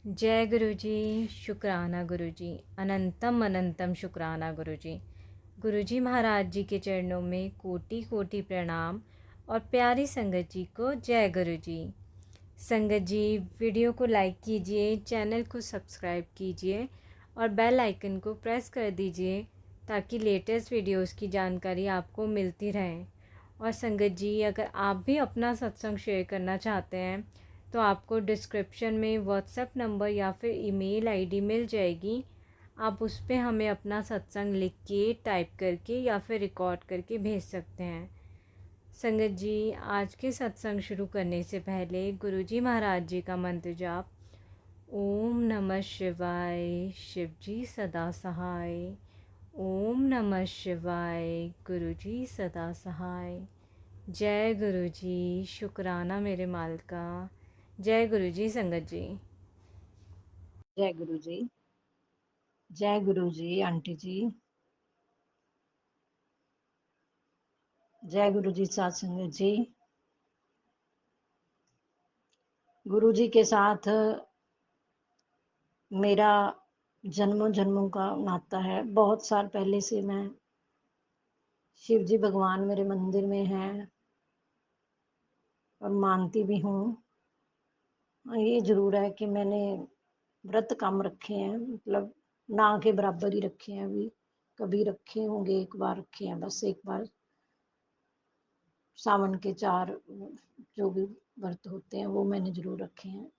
जय गुरु जी। शुक्राना गुरु जी। अनंतम अनंतम शुक्राना गुरु जी। गुरु जी महाराज जी के चरणों में कोटि कोटि प्रणाम और प्यारी संगत जी को जय गुरु जी। संगत जी, वीडियो को लाइक कीजिए, चैनल को सब्सक्राइब कीजिए और बेल आइकन को प्रेस कर दीजिए ताकि लेटेस्ट वीडियोस की जानकारी आपको मिलती रहे। और संगत जी, अगर आप भी अपना सत्संग शेयर करना चाहते हैं तो आपको डिस्क्रिप्शन में व्हाट्सएप नंबर या फिर ईमेल आईडी मिल जाएगी। आप उस पर हमें अपना सत्संग लिख के, टाइप करके या फिर रिकॉर्ड करके भेज सकते हैं। संगत जी, आज के सत्संग शुरू करने से पहले गुरु जी महाराज जी का मंत्र जाप। ओम नमः शिवाय, शिव जी सदा सहाय। ओम नमः शिवाय, गुरु जी सदा सहाय। जय गुरु जी। शुक्राना मेरे मालिका। जय गुरु जी। संगत जी, जय गुरु जी। जय गुरु जी आंटी जी। जय गुरु जी साथ संगत जी। गुरु जी के साथ मेरा जन्मों जन्मों का नाता है। बहुत साल पहले से मैं शिव जी भगवान मेरे मंदिर में हैं और मानती भी हूँ। ये जरूर है कि मैंने व्रत कम रखे हैं, मतलब ना के बराबर ही रखे हैं। अभी कभी रखे होंगे, एक बार रखे हैं, बस एक बार। सावन के 4 जो भी व्रत होते हैं वो मैंने जरूर रखे हैं।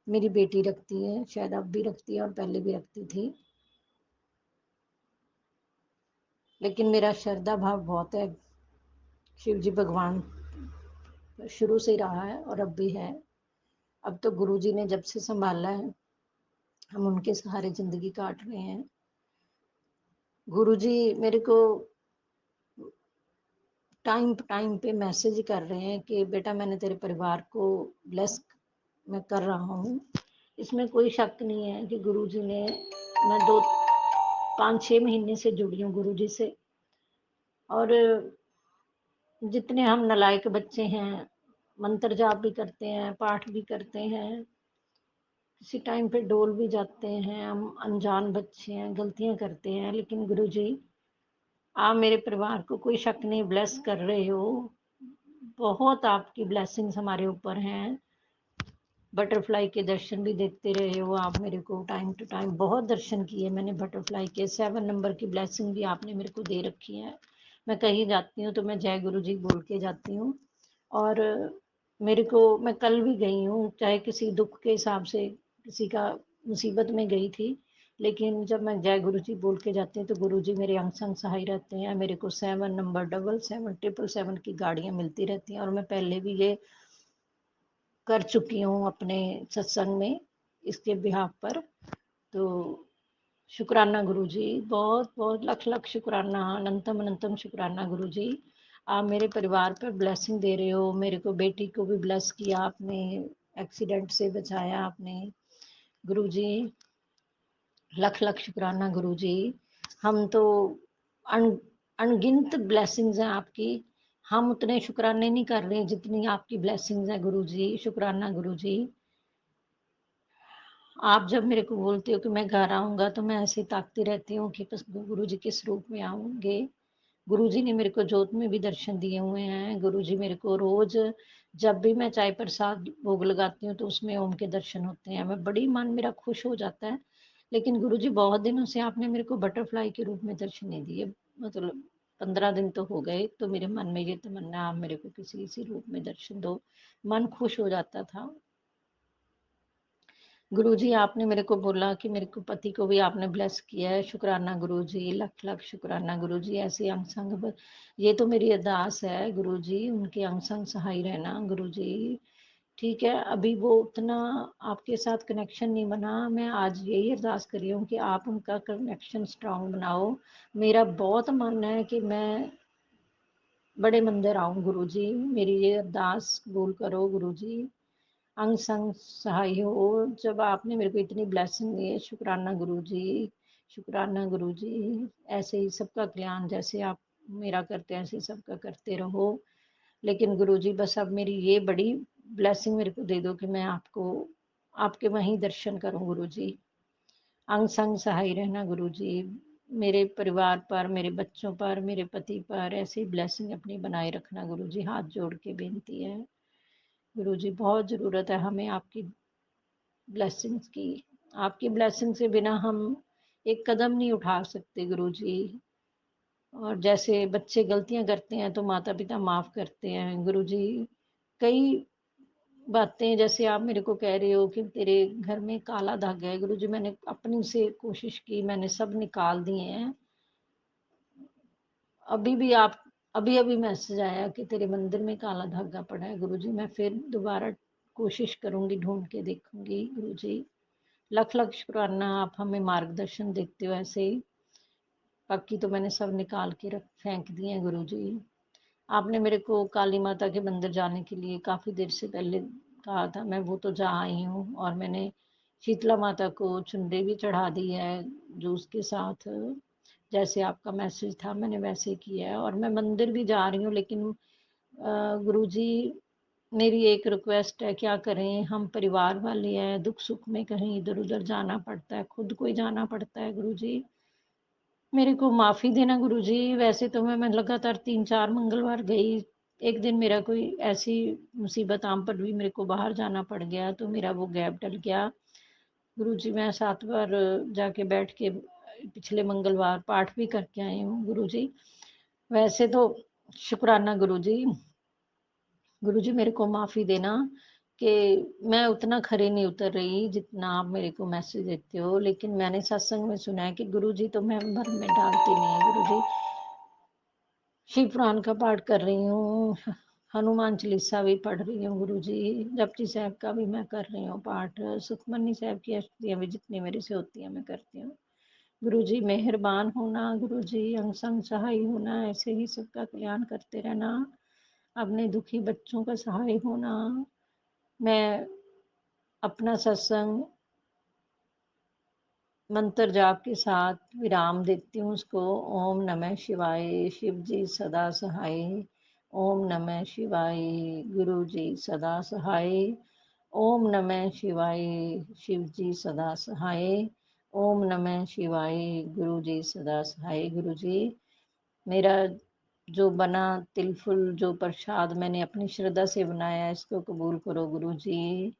मेरी बेटी रखती है, शायद अब भी रखती है और पहले भी रखती थी। लेकिन मेरा श्रद्धा भाव बहुत है। शिव जी भगवान शुरू से ही रहा है और अब भी है। अब तो गुरु जी ने जब से संभाला है, हम उनके सहारे जिंदगी काट रहे हैं। गुरु जी मेरे को टाइम पे मैसेज कर रहे हैं कि बेटा मैंने तेरे परिवार को ब्लेस मैं कर रहा हूँ। इसमें कोई शक नहीं है कि गुरु जी ने, मैं 5-6 महीने से जुड़ी हूँ गुरु जी से। और जितने हम नालायक बच्चे हैं, मंत्र जाप भी करते हैं, पाठ भी करते हैं, किसी टाइम पे डोल भी जाते हैं, हम अनजान बच्चे हैं, गलतियां करते हैं। लेकिन गुरु जी, आप मेरे परिवार को कोई शक नहीं ब्लेस कर रहे हो। बहुत आपकी ब्लेसिंग्स हमारे ऊपर हैं। बटरफ्लाई के दर्शन भी देखते रहे हो आप मेरे को, टाइम टू टाइम बहुत दर्शन किए मैंने बटरफ्लाई के। 7 नंबर की ब्लेसिंग भी आपने मेरे को दे रखी है। मैं कहीं जाती हूँ तो मैं जय गुरु जी बोल के जाती हूँ। और मेरे को, मैं कल भी गई हूँ, चाहे किसी दुख के हिसाब से किसी का मुसीबत में गई थी, लेकिन जब मैं जय गुरु जी बोल के जाती हूँ तो गुरु जी मेरे अंग संग सहाय रहते हैं। मेरे को 7 नंबर 777 की गाड़ियाँ मिलती रहती हैं। और मैं पहले भी ये कर चुकी हूँ अपने सत्संग में, इसके बिहाफ पर। तो शुक्राना गुरु जी, बहुत बहुत लख लख शुक्राना, अनंतम अनंतम शुक्राना गुरु जी। आप मेरे परिवार पर ब्लेसिंग दे रहे हो। मेरे को, बेटी को भी ब्लेस किया आपने, एक्सीडेंट से बचाया आपने गुरु जी। लख लख शुक्राना गुरु जी। हम तो अन, अनगिनत ब्लेसिंग्स हैं आपकी। हम उतने शुक्राने नहीं कर रहे जितनी आपकी ब्लेसिंग्स हैं गुरु जी। शुक्राना गुरु जी। आप जब मेरे को बोलते हो कि मैं घर आऊंगा तो मैं ऐसे ताकती रहती हूँ कि बस गुरु जी किस रूप में आऊंगे। गुरु जी ने मेरे को जोत में भी दर्शन दिए हुए हैं। गुरु जी मेरे को रोज, जब भी मैं चाय प्रसाद भोग लगाती हूँ तो उसमें ओम के दर्शन होते हैं। मैं बड़ी, मन मेरा खुश हो जाता है। लेकिन गुरु जी, बहुत दिनों से आपने मेरे को बटरफ्लाई के रूप में दर्शन नहीं दिए। मतलब 15 दिन तो हो गए। तो मेरे मन में ये तमन्ना, आप मेरे को किसी किसी रूप में दर्शन दो, मन खुश हो जाता था। गुरुजी, आपने मेरे को बोला कि मेरे को, पति को भी आपने ब्लेस किया है। शुक्राना गुरुजी, लख लख शुक्राना गुरुजी। ऐसे अंग संग, ये तो मेरी अरदास है गुरुजी, उनके अंग संग सहाय रहना गुरुजी। ठीक है, अभी वो उतना आपके साथ कनेक्शन नहीं बना। मैं आज यही अरदास कर रही हूँ कि आप उनका कनेक्शन स्ट्रांग बनाओ। मेरा बहुत मन है कि मैं बड़े मंदिर आऊँ गुरुजी। मेरी ये अरदास कबूल करो गुरुजी। अंग संग सहाय हो। जब आपने मेरे को इतनी ब्लेसिंग दी है, शुक्राना गुरु जी, शुक्राना गुरु जी। ऐसे ही सबका कल्याण जैसे आप मेरा करते हैं, ऐसे ही सबका करते रहो। लेकिन गुरु जी, बस अब मेरी ये बड़ी ब्लेसिंग मेरे को दे दो कि मैं आपको आपके वहीं दर्शन करूँ गुरुजी। अंग संग सहाय रहना गुरुजी। मेरे परिवार पर, मेरे बच्चों पर, मेरे पति पर ऐसी ब्लेसिंग अपनी बनाए रखना गुरुजी। हाथ जोड़ के बेनती है गुरुजी, बहुत ज़रूरत है हमें आपकी ब्लेसिंग्स की। आपकी ब्लेसिंग से बिना हम एक कदम नहीं उठा सकते गुरुजी। और जैसे बच्चे गलतियां करते हैं तो माता पिता माफ करते हैं गुरुजी। कई बातें जैसे आप मेरे को कह रहे हो कि तेरे घर में काला धागा है गुरुजी, मैंने अपनी से कोशिश की, मैंने सब निकाल दिए हैं। अभी भी आप अभी अभी मैसेज आया कि तेरे मंदिर में काला धागा पड़ा है गुरुजी। मैं फिर दोबारा कोशिश करूंगी, ढूंढ के देखूंगी गुरुजी। लख लख शुक्राना, आप हमें मार्गदर्शन देते हो ऐसे ही। बाकी तो मैंने सब निकाल के रख फेंक दिए हैं गुरुजी। आपने मेरे को काली माता के मंदिर जाने के लिए काफ़ी देर से पहले कहा था, मैं वो तो जा आई हूँ। और मैंने शीतला माता को चुनरी भी चढ़ा दी है जूस के साथ। जैसे आपका मैसेज था मैंने वैसे किया है। और मैं मंदिर भी जा रही हूँ, लेकिन गुरुजी मेरी एक रिक्वेस्ट है, क्या करें, हम परिवार वाले हैं, दुख सुख में कहीं इधर उधर जाना पड़ता है, खुद को ही जाना पड़ता है गुरुजी। मेरे को माफ़ी देना गुरुजी। वैसे तो मैं लगातार 3-4 मंगलवार गई। एक दिन मेरा कोई ऐसी मुसीबत आम पर भी मेरे को बाहर जाना पड़ गया, तो मेरा वो गैप डल गया गुरुजी। मैं 7 बार जाके बैठ के पिछले मंगलवार पाठ भी करके आई हूँ गुरुजी। वैसे तो शुक्राना गुरुजी। गुरुजी मेरे को माफ़ी देना कि मैं उतना खरे नहीं उतर रही जितना आप मेरे को मैसेज देते हो। लेकिन मैंने सत्संग में सुना है कि गुरुजी तो मेंबर में डालते नहीं है गुरुजी। शिव पुराण का पाठ कर रही हूँ, हनुमान चालीसा भी पढ़ रही हूँ गुरुजी। जपजी साहब का भी मैं कर रही हूँ पाठ। सुखमनी साहब की अष्टतियाँ भी जितनी मेरे से होती हैं मैं करती हूँ गुरुजी। मेहरबान होना गुरुजी, अंग संग सहाय होना, ऐसे ही सबका कल्याण करते रहना, अपने दुखी बच्चों का सहाय होना। मैं अपना सत्संग मंत्र जाप के साथ विराम देती हूँ उसको। ओम नमः शिवाय, शिव जी सदा सहाय। ओम नमः शिवाय, गुरु जी सदा सहाय। ओम नमः शिवाय, शिव जी सदा सहाय। ओम नमः शिवाय, गुरु जी सदा सहाय। गुरु जी मेरा जो बना तिलफुल, जो प्रसाद मैंने अपनी श्रद्धा से बनाया है, इसको कबूल करो गुरु जी।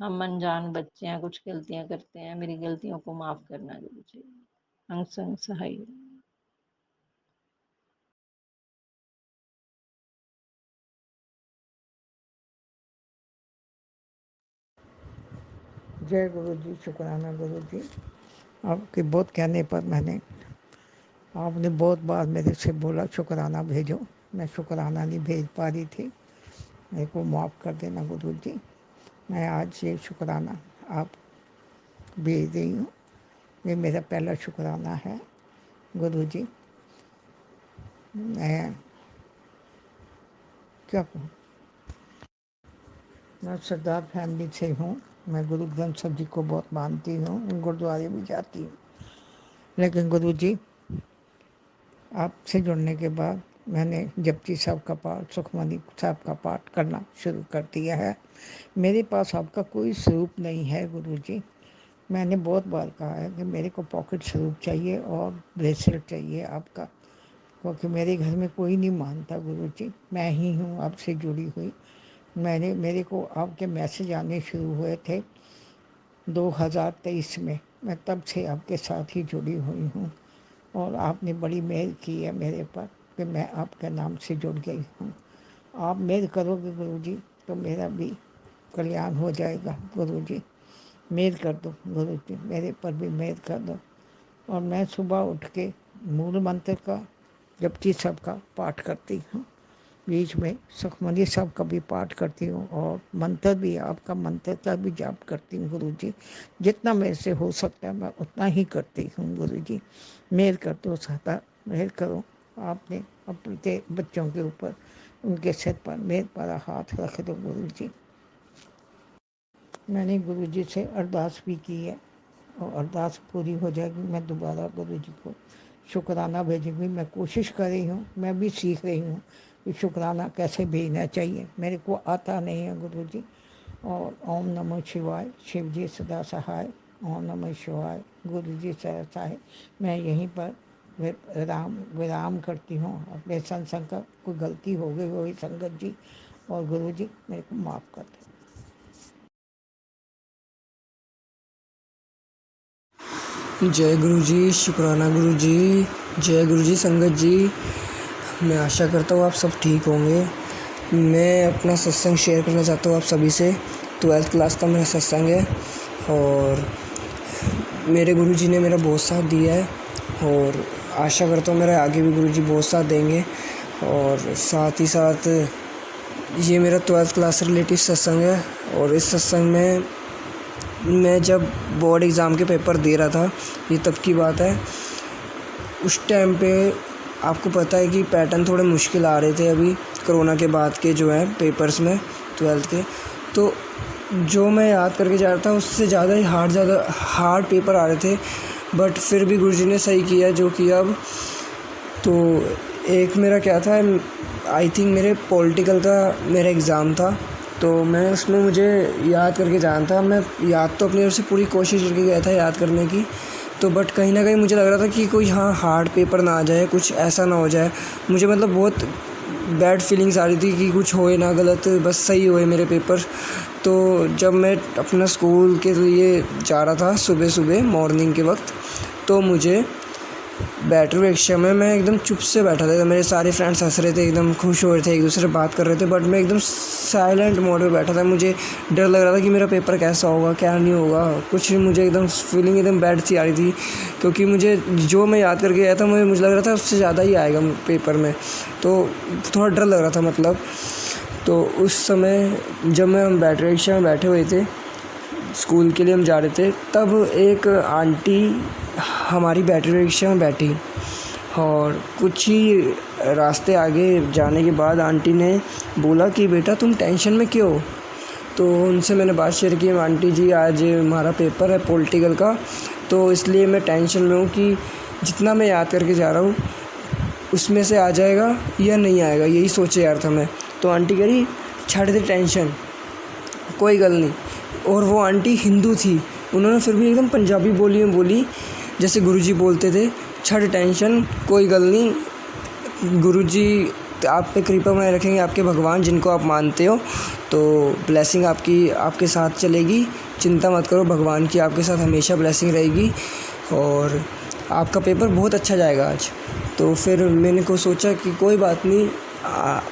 हम अनजान बच्चे हैं, कुछ गलतियां करते हैं, मेरी गलतियों को माफ करना गुरु जी। अंग संग सहाय। जय गुरु जी, शुक्राना गुरु जी। आपके बहुत कहने पर आपने बहुत बार मेरे से बोला शुक्राना भेजो, मैं शुक्राना नहीं भेज पा रही थी, मेरे को माफ़ कर देना गुरु जी। मैं आज ये शुक्राना आप भेज रही हूँ, ये मेरा पहला शुक्राना है गुरु जी। मैं क्या कहूँ, मैं सरदार फैमिली से हूँ। मैं गुरु ग्रंथ साहब जी को बहुत मानती हूँ, गुरुद्वारे भी जाती हूँ। लेकिन गुरु जी आपसे जुड़ने के बाद मैंने जपजी साहब का पाठ, सुखमनी साहब का पाठ करना शुरू कर दिया है। मेरे पास आपका कोई स्वरूप नहीं है गुरु जी। मैंने बहुत बार कहा है कि मेरे को पॉकेट स्वरूप चाहिए और ब्रेसलेट चाहिए आपका, क्योंकि मेरे घर में कोई नहीं मानता गुरु जी, मैं ही हूँ आपसे जुड़ी हुई। मेरे को आपके मैसेज आने शुरू हुए थे 2023 में, मैं तब से आपके साथ ही जुड़ी हुई हूँ। और आपने बड़ी मेहर की है मेरे पर कि मैं आपके नाम से जुड़ गई हूँ। आप मेहर करोगे गुरु जी तो मेरा भी कल्याण हो जाएगा गुरु जी। मेहर कर दो गुरु जी, मेरे पर भी मेहर कर दो। और मैं सुबह उठ के मूल मंत्र का, जपजी साहब का पाठ करती हूँ, बीच में सुखमनी साहब का भी पाठ करती हूँ, और मंत्र भी, आपका मंत्र का भी जाप करती हूँ गुरु जी। जितना मेरे से हो सकता है मैं उतना ही करती हूँ गुरु जी। मेहर कर दो, सदा मेहर करो। आपने अपने बच्चों के ऊपर, उनके सिर पर मेहर भरा हाथ रख दो गुरु जी। मैंने गुरु जी से अरदास भी की है, और अरदास पूरी हो जाएगी मैं दोबारा गुरु जी को शुक्राना भेजूँगी। मैं कोशिश कर रही हूँ, मैं भी सीख रही हूँ कि शुक्राना कैसे भेजना चाहिए। मेरे को आता नहीं है गुरु जी, और ओम नमः शिवाय, शिव जी सदा सहाय, ओम नमः शिवाय, गुरु जी सदा सहाय। मैं यहीं पर विराम करती हूँ। अपने सत्संग का कोई गलती हो गई वही संगत जी और गुरु जी मेरे को माफ़ कर दें। जय गुरु जी, शुक्राना गुरु जी, जय गुरु जी संगत जी। मैं आशा करता हूँ आप सब ठीक होंगे। मैं अपना सत्संग शेयर करना चाहता हूँ आप सभी से। 12th क्लास का मेरा सत्संग है और मेरे गुरु जी ने मेरा बहुत साथ दिया है और आशा करता हूँ मेरा आगे भी गुरु जी बहुत साथ देंगे। और साथ ही साथ ये मेरा 12th क्लास रिलेटिव सत्संग है और इस सत्संग में मैं जब बोर्ड एग्ज़ाम के पेपर दे रहा था, ये तब की बात है। उस टाइम पे आपको पता है कि पैटर्न थोड़े मुश्किल आ रहे थे अभी कोरोना के बाद के जो है पेपर्स में 12th के। तो जो मैं याद करके जा रहा था उससे ज़्यादा ही हार्ड पेपर आ रहे थे, बट फिर भी गुरुजी ने सही किया जो किया अब। तो एक मेरा क्या था, आई थिंक मेरे पॉलिटिकल का मेरा एग्ज़ाम था, तो मैं उसमें मुझे याद करके जाना था। मैं याद तो अपनी ओर से पूरी कोशिश करके गया था याद करने की, तो बट कहीं ना कहीं मुझे लग रहा था कि कोई हार्ड पेपर ना आ जाए, कुछ ऐसा ना हो जाए। मुझे मतलब बहुत बैड फीलिंग्स आ रही थी कि कुछ होए ना गलत, बस सही होए मेरे पेपर। तो जब मैं अपना स्कूल के लिए जा रहा था सुबह सुबह मॉर्निंग के वक्त, तो मुझे बैटरी रिक्शा में मैं एकदम चुप से बैठा था। मेरे सारे फ्रेंड्स हंस रहे थे, एकदम खुश हो रहे थे, एक दूसरे से बात कर रहे थे, बट मैं एकदम साइलेंट मोड में बैठा था। मुझे डर लग रहा था कि मेरा पेपर कैसा होगा क्या नहीं होगा, कुछ मुझे एकदम फीलिंग एकदम बैड सी आ रही थी, क्योंकि मुझे जो मैं याद करके गया था मुझे लग रहा था उससे ज़्यादा ही आएगा पेपर में, तो थोड़ा डर लग रहा था मतलब। तो उस समय जब हम बैटरी रिक्शा में बैठे हुए थे, स्कूल के लिए हम जा रहे थे, तब एक आंटी हमारी बैटरी रिक्शा में बैठी और कुछ ही रास्ते आगे जाने के बाद आंटी ने बोला कि बेटा तुम टेंशन में क्यों हो। तो उनसे मैंने बात शेयर की, आंटी जी आज हमारा पेपर है पॉलिटिकल का, तो इसलिए मैं टेंशन में हूँ कि जितना मैं याद करके जा रहा हूँ उसमें से आ जाएगा या नहीं आएगा, यही सोचे यार था मैं। तो आंटी कह रही छੱਡ दे टेंशन, कोई गल नहीं। और वो आंटी हिंदू थी, उन्होंने फिर भी एकदम पंजाबी बोली में बोली जैसे गुरुजी बोलते थे, छੱਡ टेंशन कोई गल नहीं, गुरुजी आप पे कृपा बनाए रखेंगे, आपके भगवान जिनको आप मानते हो, तो ब्लेसिंग आपकी आपके साथ चलेगी, चिंता मत करो, भगवान की आपके साथ हमेशा ब्लेसिंग रहेगी और आपका पेपर बहुत अच्छा जाएगा आज। तो फिर मैंने को सोचा कि कोई बात नहीं,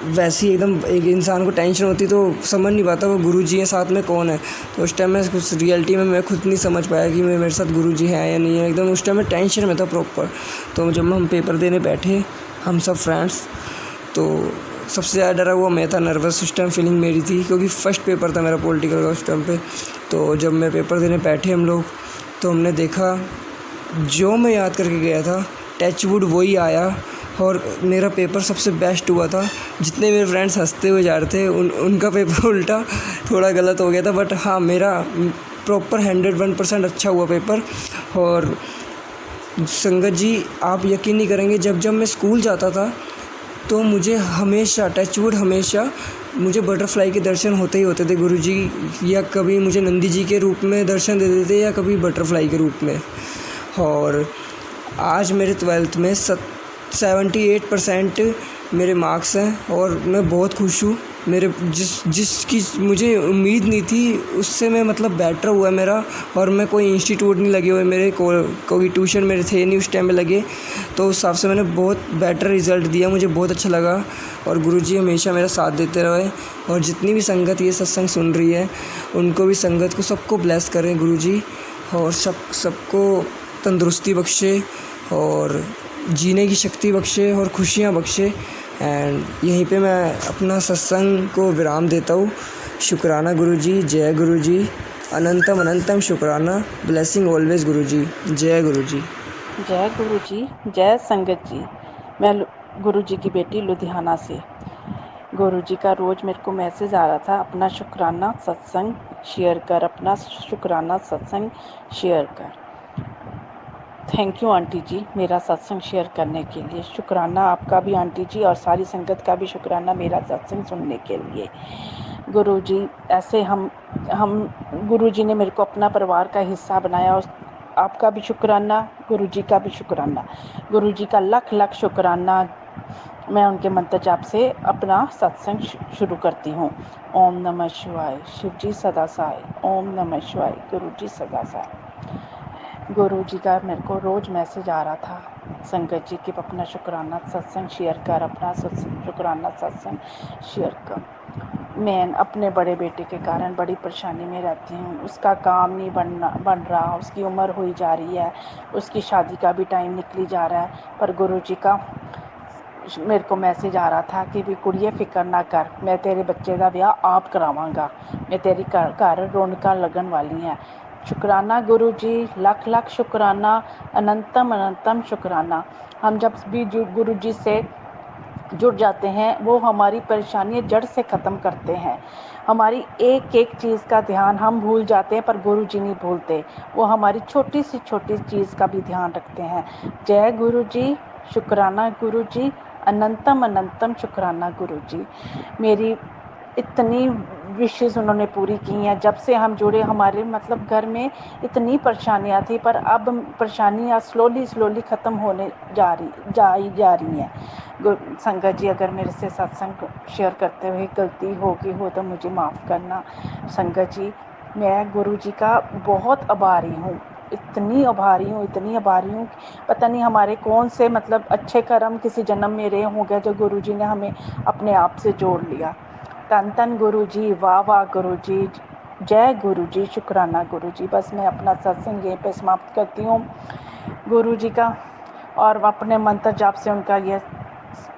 वैसे ही एकदम एक इंसान को टेंशन होती तो समझ नहीं पाता वो गुरुजी हैं साथ में कौन है। तो उस टाइम में कुछ रियलिटी में मैं खुद नहीं समझ पाया कि मेरे साथ गुरुजी हैं या नहीं है, एकदम उस टाइम में टेंशन में था प्रॉपर। तो जब हम पेपर देने बैठे हम सब फ्रेंड्स, तो सबसे ज़्यादा डरा हुआ मैं था, नर्वस उस टाइम फीलिंग मेरी थी, क्योंकि फ़र्स्ट पेपर था मेरा पॉलिटिकल का उस टाइम पे। तो जब मैं पेपर देने बैठे हम लोग, तो हमने देखा जो मैं याद करके गया था टचवुड वही आया और मेरा पेपर सबसे बेस्ट हुआ था। जितने मेरे फ्रेंड्स हंसते हुए जा रहे थे उनका पेपर उल्टा थोड़ा गलत हो गया था, बट हाँ मेरा प्रॉपर 101% अच्छा हुआ पेपर। और संगत जी आप यकीन नहीं करेंगे, जब मैं स्कूल जाता था तो मुझे हमेशा टचवुड हमेशा मुझे बटरफ्लाई के दर्शन होते ही होते थे गुरुजी, या कभी मुझे नंदी जी के रूप में दर्शन दे देते या कभी बटरफ्लाई के रूप में। और आज मेरे 12th में 78% मेरे मार्क्स हैं और मैं बहुत खुश हूँ। मेरे जिसकी मुझे उम्मीद नहीं थी उससे मैं मतलब बेटर हुआ मेरा, और मैं कोई इंस्टीट्यूट नहीं लगे हुए मेरे कोई ट्यूशन मेरे थे नहीं उस टाइम में लगे, तो उस हिसाब से मैंने बहुत बेटर रिज़ल्ट दिया, मुझे बहुत अच्छा लगा। और गुरुजी हमेशा मेरा साथ देते रहे, और जितनी भी संगत ये सत्संग सुन रही है उनको भी, संगत को सबको ब्लेस करें गुरुजी, और सबको तंदुरुस्ती बख्शे और जीने की शक्ति बख्शे और खुशियाँ बख्शे। एंड यहीं पे मैं अपना सत्संग को विराम देता हूँ। शुक्राना गुरुजी, जय गुरुजी, अनंतम अनंतम शुक्राना, ब्लेसिंग ऑलवेज गुरुजी, जय गुरुजी। जय गुरुजी, जय संगत जी। मैं गुरुजी की बेटी लुधियाना से। गुरुजी का रोज़ मेरे को मैसेज आ रहा था, अपना शुक्राना सत्संग शेयर कर, अपना शुक्राना सत्संग शेयर कर। थैंक यू आंटी जी मेरा सत्संग शेयर करने के लिए। शुक्राना आपका भी आंटी जी, और सारी संगत का भी शुक्राना मेरा सत्संग सुनने के लिए। गुरुजी ऐसे हम गुरुजी ने मेरे को अपना परिवार का हिस्सा बनाया। उस आपका भी शुक्राना, गुरुजी का भी शुक्राना, गुरुजी का लख लख शुक्राना। मैं उनके मंत्र जाप से अपना सत्संग शुरू करती हूँ। ओम नमः शिवाय, शिव जी सदा सहाय। ओम नमः शिवाय, गुरु जी सदा सहाय। गुरु जी का मेरे को रोज़ मैसेज आ रहा था, संगत जी की अपना शुक्राना सत्संग शेयर कर, अपना शुक्राना सत्संग शेयर कर। मैं अपने बड़े बेटे के कारण बड़ी परेशानी में रहती हूँ। उसका काम नहीं बन रहा, उसकी उम्र हुई जा रही है, उसकी शादी का भी टाइम निकली जा रहा है। पर गुरु जी का मेरे को मैसेज आ रहा था कि भी कुड़िए फिक्र ना कर, मैं तेरे बच्चे का ब्याह आप करावांगा, मैं तेरी घर रौनक लगन वाली हैं। शुक्राना गुरु जी, लख लख शुक्राना, अनंतम अनंतम शुक्राना। हम जब भी गुरु जी से जुड़ जाते हैं, वो हमारी परेशानियाँ जड़ से ख़त्म करते हैं। हमारी एक एक चीज़ का ध्यान हम भूल जाते हैं, पर गुरु जी नहीं भूलते। वो हमारी छोटी सी छोटी चीज़ का भी ध्यान रखते हैं। जय गुरु जी, शुक्राना गुरु जी, अनंतम अनंतम शुक्राना गुरु जी। मेरी इतनी विशेज़ उन्होंने पूरी की हैं। जब से हम जुड़े, हमारे मतलब घर में इतनी परेशानियाँ थी, पर अब परेशानियाँ स्लोली ख़त्म होने जा रही हैं। संगत जी, अगर मेरे से सत्संग शेयर करते हुए गलती होगी हो तो मुझे माफ़ करना। संगत जी, मैं गुरु जी का बहुत आभारी हूँ, इतनी आभारी हूँ, पता नहीं हमारे कौन से मतलब अच्छे कर्म किसी जन्म में रहे होंगे जो गुरु जी ने हमें अपने आप से जोड़ लिया। तन तन गुरु जी, वाह वाह गुरु जी, जय गुरु जी, शुक्राना गुरु जी। बस मैं अपना सत्संग यहीं पे समाप्त करती हूँ गुरु जी का, और अपने मंत्र जाप से उनका ये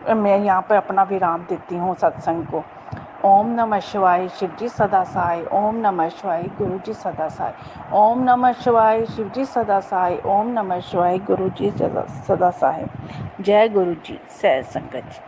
मैं यहाँ पे अपना विराम देती हूँ सत्संग को। ओम नमः शिवाय, शिव जी सदा सहाय। ओम नमः शिवाय, गुरु जी सदा सहाय। ओम नमः शिवाय, शिव जी सदा सहाय। ओम नमः शिवाय, गुरु जी सदा सहाय। जय गुरु जी, सह संगत जी।